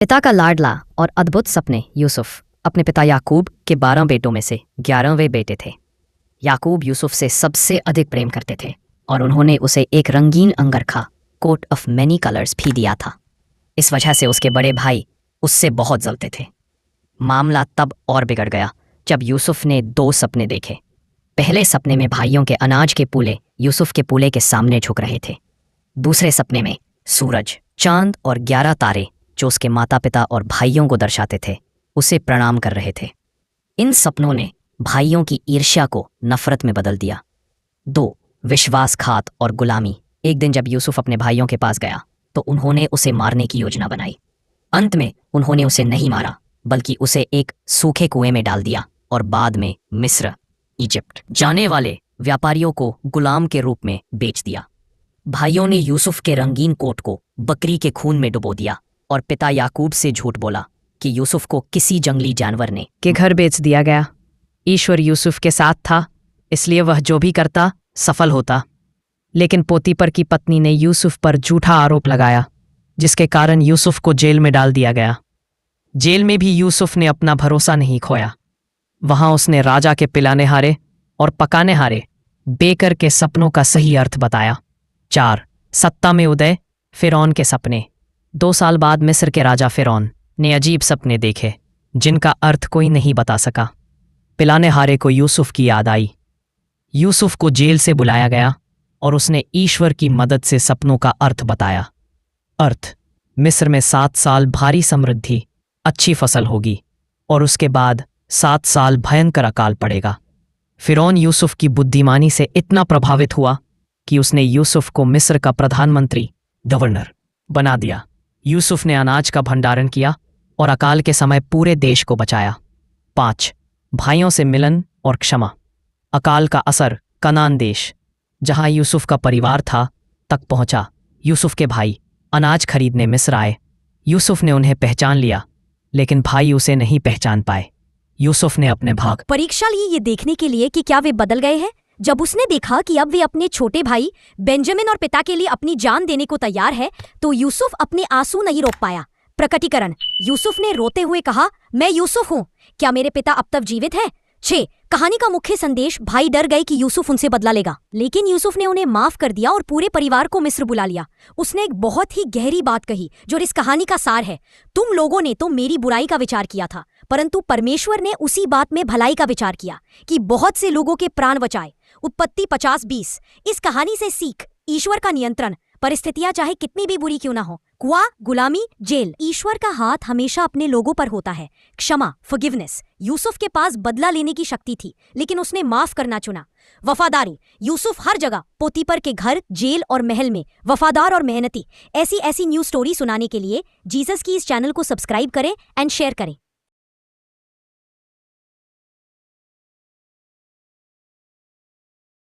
पिता का लाडला और अद्भुत सपने। यूसुफ अपने पिता याकूब के 12 बेटों में से 11वें बेटे थे। याकूब यूसुफ से सबसे अधिक प्रेम करते थे और उन्होंने उसे एक रंगीन अंगरखा कोट ऑफ मैनी कलर्स भी दिया था। इस वजह से उसके बड़े भाई उससे बहुत जलते थे। मामला तब और बिगड़ गया जब यूसुफ ने 2 सपने देखे। पहले सपने में भाइयों के अनाज के पूले यूसुफ के पूले के सामने झुक रहे थे। दूसरे सपने में सूरज, चांद और 11 तारे, जो उसके माता पिता और भाइयों को दर्शाते थे, उसे प्रणाम कर रहे थे। इन सपनों ने भाइयों की ईर्ष्या को नफरत में बदल दिया। 2 विश्वासघात और गुलामी। एक दिन जब यूसुफ अपने भाइयों के पास गया तो उन्होंने उसे मारने की योजना बनाई। अंत में उन्होंने उसे नहीं मारा बल्कि उसे एक सूखे कुएं में डाल दिया और बाद में मिस्र, इजिप्ट जाने वाले व्यापारियों को गुलाम के रूप में बेच दिया। भाइयों ने यूसुफ के रंगीन कोट को बकरी के खून में डुबो दिया और पिता याकूब से झूठ बोला कि यूसुफ को किसी जंगली जानवर ने के घर बेच दिया गया। ईश्वर यूसुफ के साथ था, इसलिए वह जो भी करता सफल होता। लेकिन पोतीपर की पत्नी ने यूसुफ पर झूठा आरोप लगाया, जिसके कारण यूसुफ को जेल में डाल दिया गया। जेल में भी यूसुफ ने अपना भरोसा नहीं खोया। वहां उसने राजा के पिलाने हारे और पकाने हारे बेकर के सपनों का सही अर्थ बताया। 4 सत्ता में उदय। फिरौन के सपने। 2 साल बाद मिस्र के राजा फिरौन ने अजीब सपने देखे जिनका अर्थ कोई नहीं बता सका। पिलाने हारे को यूसुफ की याद आई। यूसुफ को जेल से बुलाया गया और उसने ईश्वर की मदद से सपनों का अर्थ बताया। अर्थ: मिस्र में 7 साल भारी समृद्धि, अच्छी फसल होगी और उसके बाद 7 साल भयंकर अकाल पड़ेगा। फिरौन यूसुफ की बुद्धिमानी से इतना प्रभावित हुआ कि उसने यूसुफ को मिस्र का प्रधानमंत्री, गवर्नर बना दिया। यूसुफ ने अनाज का भंडारण किया और अकाल के समय पूरे देश को बचाया। 5 भाइयों से मिलन और क्षमा। अकाल का असर कनान देश, जहां यूसुफ का परिवार था, तक पहुंचा। यूसुफ के भाई अनाज खरीदने मिस्र आए। यूसुफ ने उन्हें पहचान लिया, लेकिन भाई उसे नहीं पहचान पाए। यूसुफ ने अपने भाग परीक्षा ली ये देखने के लिए कि क्या वे बदल गए हैं। जब उसने देखा कि अब वे अपने छोटे भाई बेंजामिन और पिता के लिए अपनी जान देने को तैयार है, तो यूसुफ अपने आंसू नहीं रोक पाया। प्रकटीकरण: यूसुफ ने रोते हुए कहा, मैं यूसुफ हूँ, क्या मेरे पिता अब तक जीवित है? 6 कहानी का मुख्य संदेश: भाई डर गए कि यूसुफ उनसे बदला लेगा, लेकिन यूसुफ ने उन्हें माफ कर दिया और पूरे परिवार को मिस्र बुला लिया। उसने एक बहुत ही गहरी बात कही जो इस कहानी का सार है। तुम लोगों ने तो मेरी बुराई का विचार किया था, परंतु परमेश्वर ने उसी बात में भलाई का विचार किया कि बहुत से लोगों के प्राण बचाए। उत्पत्ति 50:20। इस कहानी से सीख: ईश्वर का नियंत्रण, परिस्थितियां चाहे कितनी भी बुरी क्यों ना हो। कुआं, गुलामी, जेल, ईश्वर का हाथ हमेशा अपने लोगों पर होता है। क्षमा, फॉरगिवनेस। यूसुफ के पास बदला लेने की शक्ति थी, लेकिन उसने माफ करना चुना। वफादारी: यूसुफ हर जगह, पोतीपर के घर, जेल और महल में वफादार और मेहनती। ऐसी न्यूज स्टोरी सुनाने के लिए जीसस की इस चैनल को सब्सक्राइब करें एंड शेयर करें।